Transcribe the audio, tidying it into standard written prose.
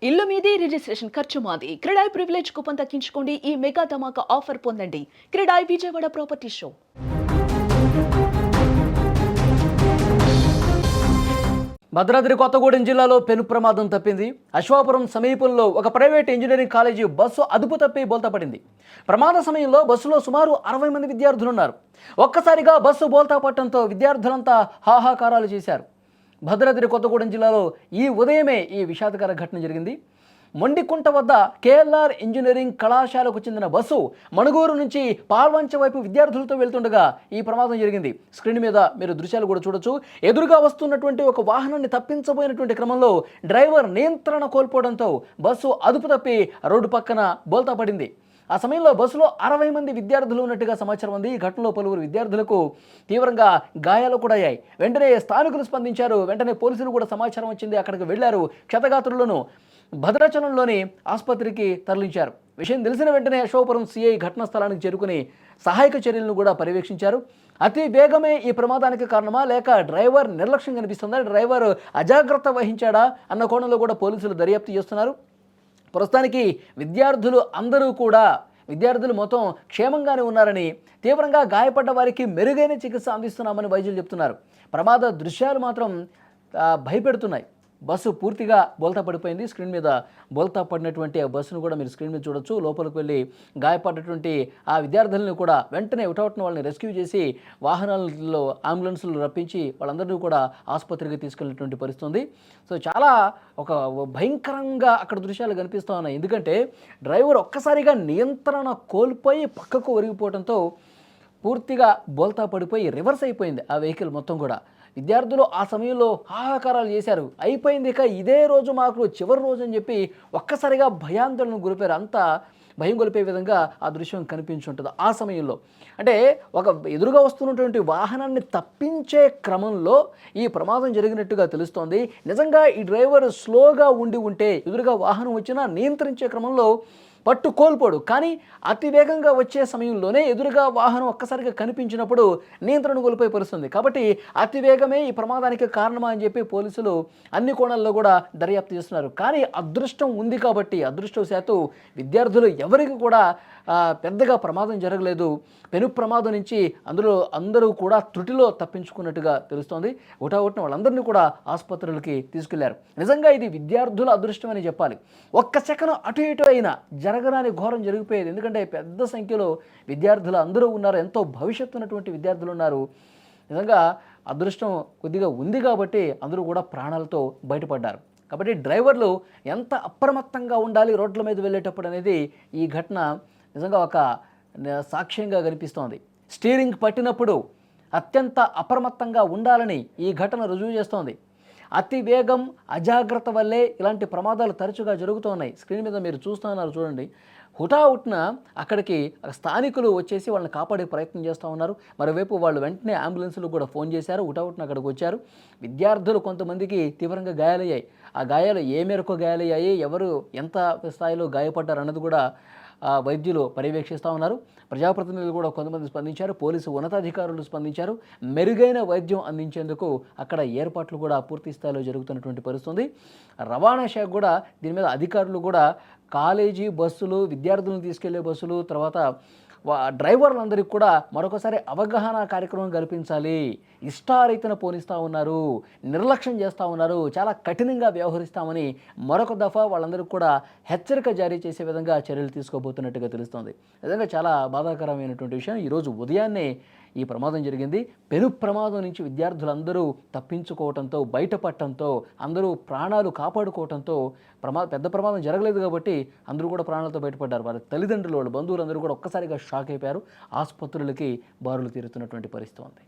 ఇల్లు మీది రిజిస్ట్రేషన్ ఖర్చు మాది. క్రెడాయ్ ప్రివిలేజ్ కూపన్ తగ్గించుకోండి. ఈ మెగా ధమాకా ఆఫర్ పొందండి. CREDAI Vijayawada property show. Bhadradri Kothagudem జిల్లాలో పెను ప్రమాదం తప్పింది. అశ్వాపురం సమీపంలో ఒక ప్రైవేట్ ఇంజనీరింగ్ కాలేజీ బస్సు అదుపు తప్పి బోల్తాపడింది. ప్రమాద సమయంలో బస్సులో సుమారు 60 మంది విద్యార్థులున్నారు. ఒక్కసారిగా బస్సు బోల్తా పట్టడంతో విద్యార్థులంతా హాహాకారాలు చేశారు. భద్రాద్రి కొత్తగూడెం జిల్లాలో ఈ ఉదయమే ఈ విషాదకర ఘటన జరిగింది. మొండికుంట వద్ద కేఎల్ఆర్ ఇంజనీరింగ్ కళాశాలకు చెందిన బస్సు మణుగూరు నుంచి పాల్వంచ వైపు విద్యార్థులతో వెళ్తుండగా ఈ ప్రమాదం జరిగింది. స్క్రీన్ మీద మీరు దృశ్యాలు కూడా చూడొచ్చు. ఎదురుగా వస్తున్నటువంటి ఒక వాహనాన్ని తప్పించబోయినటువంటి క్రమంలో డ్రైవర్ నియంత్రణ కోల్పోవడంతో బస్సు అదుపు తప్పి రోడ్డు పక్కన బోల్తా పడింది. ఆ సమయంలో బస్సులో 60 మంది విద్యార్థులు ఉన్నట్టుగా సమాచారం ఉంది. ఈ ఘటనలో పలువురు విద్యార్థులకు తీవ్రంగా గాయాలు కూడా అయ్యాయి. వెంటనే స్థానికులు స్పందించారు. వెంటనే పోలీసులు కూడా సమాచారం వచ్చింది, అక్కడికి వెళ్లారు. క్షతగాత్రులను భద్రాచలంలోని ఆసుపత్రికి తరలించారు. విషయం తెలిసిన వెంటనే అశోకపురం సిఐ ఘటనా స్థలానికి చేరుకుని సహాయక చర్యలను కూడా పర్యవేక్షించారు. అతి వేగమే ఈ ప్రమాదానికి కారణమా లేక డ్రైవర్ నిర్లక్ష్యం కనిపిస్తుందా, డ్రైవర్ అజాగ్రత్త వహించాడా అన్న కోణంలో కూడా పోలీసులు దర్యాప్తు చేస్తున్నారు. ప్రస్తుతానికి విద్యార్థులు మొత్తం క్షేమంగానే ఉన్నారని, తీవ్రంగా గాయపడ్డ వారికి మెరుగైన చికిత్స అందిస్తున్నామని వైద్యులు చెప్తున్నారు. ప్రమాద దృశ్యాలు మాత్రం భయపెడుతున్నాయి. బస్సు పూర్తిగా బోల్తా పడిపోయింది. స్క్రీన్ మీద బోల్తా పడినటువంటి ఆ బస్సును కూడా మీరు స్క్రీన్ మీద చూడొచ్చు. లోపలికి వెళ్ళి గాయపడ్డటువంటి ఆ విద్యార్థులను కూడా వెంటనే ఉటౌట్న వాళ్ళని రెస్క్యూ చేసి వాహనాలలో అంబులెన్సులు రప్పించి వాళ్ళందరినీ కూడా ఆసుపత్రికి తీసుకెళ్ళినటువంటి పరిస్థితి ఉంది. సో చాలా ఒక భయంకరంగా అక్కడ దృశ్యాలు కనిపిస్తూ ఉన్నాయి. ఎందుకంటే డ్రైవర్ ఒక్కసారిగా నియంత్రణ కోల్పోయి పక్కకు ఒరిగిపోవడంతో పూర్తిగా బోల్తా పడిపోయి రివర్స్ అయిపోయింది ఆ వెహికల్ మొత్తం కూడా. విద్యార్థులు ఆ సమయంలో హాహాకారాలు చేశారు. అయిపోయింది, ఇక ఇదే రోజు మాకు చివరి రోజు అని చెప్పి ఒక్కసారిగా భయాందోళన గురిపారు. అంతా భయం గొలిపే విధంగా ఆ దృశ్యం కనిపించుంటుంది. ఆ సమయంలో అంటే ఒక ఎదురుగా వస్తున్నటువంటి వాహనాన్ని తప్పించే క్రమంలో ఈ ప్రమాదం జరిగినట్టుగా తెలుస్తోంది. నిజంగా ఈ డ్రైవర్ స్లోగా ఉండి ఉంటే ఎదురుగా వాహనం వచ్చినా నియంత్రించే క్రమంలో పట్టు కోల్పోడు. కానీ అతి వేగంగా వచ్చే సమయంలోనే ఎదురుగా వాహనం ఒక్కసారిగా కనిపించినప్పుడు నియంత్రణ కోల్పోయి పరుస్తుంది. కాబట్టి అతి వేగమే ఈ ప్రమాదానికి కారణమా అని చెప్పి పోలీసులు అన్ని కోణాల్లో కూడా దర్యాప్తు చేస్తున్నారు. కానీ అదృష్టం ఉంది కాబట్టి అదృష్టవశాత్తు విద్యార్థులు ఎవరికి కూడా పెద్దగా ప్రమాదం జరగలేదు. పెను ప్రమాదం నుంచి అందరూ కూడా త్రుటిలో తప్పించుకున్నట్టుగా తెలుస్తోంది. ఒకటొకటిన వాళ్ళందరినీ కూడా ఆసుపత్రులకి తీసుకెళ్లారు. నిజంగా ఇది విద్యార్థుల అదృష్టం అని చెప్పాలి. ఒక్క సెకను అటు ఇటు అయినా జరగరాని ఘోరం జరిగిపోయేది. ఎందుకంటే పెద్ద సంఖ్యలో విద్యార్థులు అందరూ ఉన్నారు. ఎంతో భవిష్యత్తు ఉన్నటువంటి విద్యార్థులు ఉన్నారు. నిజంగా అదృష్టం కొద్దిగా ఉంది కాబట్టి అందరూ కూడా ప్రాణాలతో బయటపడ్డారు. కాబట్టి డ్రైవర్లు ఎంత అప్రమత్తంగా ఉండాలి రోడ్ల మీద వెళ్ళేటప్పుడు అనేది ఈ ఘటన నిజంగా ఒక సాక్ష్యంగా కనిపిస్తోంది. స్టీరింగ్ పట్టినప్పుడు అత్యంత అప్రమత్తంగా ఉండాలని ఈ ఘటన రుజువు చేస్తోంది. అతి వేగం, అజాగ్రత్త వల్లే ఇలాంటి ప్రమాదాలు తరచుగా జరుగుతున్నాయి. స్క్రీన్ మీద మీరు చూస్తున్నారు చూడండి. హుటాహుటిన అక్కడికి స్థానికులు వచ్చేసి వాళ్ళని కాపాడే ప్రయత్నం చేస్తూ ఉన్నారు. మరోవైపు వాళ్ళు వెంటనే అంబులెన్స్లు కూడా ఫోన్ చేశారు. హుటాహుటిన అక్కడికి వచ్చారు. విద్యార్థులు కొంతమందికి తీవ్రంగా గాయాలయ్యాయి. ఆ గాయాలు ఏ మేరకు గాయాలయ్యాయి, ఎవరు ఎంత స్థాయిలో గాయపడ్డారు అన్నది కూడా వైద్యులు పర్యవేక్షిస్తూ ఉన్నారు. ప్రజాప్రతినిధులు కూడా కొంతమంది స్పందించారు. పోలీసు ఉన్నతాధికారులు స్పందించారు. మెరుగైన వైద్యం అందించేందుకు అక్కడ ఏర్పాట్లు కూడా పూర్తి స్థాయిలో జరుగుతున్నటువంటి పరిస్థితి. రవాణా శాఖ కూడా దీని మీద అధికారులు కూడా కాలేజీ బస్సులు, విద్యార్థులను తీసుకెళ్లే బస్సులు, తర్వాత డ్రైవర్లందరికీ కూడా మరొకసారి అవగాహన కార్యక్రమం కల్పించాలి. ఇష్టారీతన పోనిస్తూ ఉన్నారు, నిర్లక్ష్యం చేస్తూ ఉన్నారు, చాలా కఠినంగా వ్యవహరిస్తామని మరొక దఫా వాళ్ళందరికీ కూడా హెచ్చరిక జారీ చేసే విధంగా చర్యలు తీసుకోబోతున్నట్టుగా తెలుస్తోంది. నిజంగా చాలా బాధాకరమైనటువంటి విషయం. ఈరోజు ఉదయాన్నే ఈ ప్రమాదం జరిగింది. పెను ప్రమాదం నుంచి విద్యార్థులందరూ తప్పించుకోవడంతో, బయటపడటంతో, అందరూ ప్రాణాలు కాపాడుకోవడంతో పెద్ద ప్రమాదం జరగలేదు కాబట్టి అందరూ కూడా ప్రాణాలతో బయటపడ్డారు. వారి తల్లిదండ్రులు, వాళ్ళ బంధువులందరూ కూడా ఒక్కసారిగా షాక్ అయిపోయారు. ఆసుపత్రులకి బారులు తీరుతున్నటువంటి పరిస్థితి ఉంది.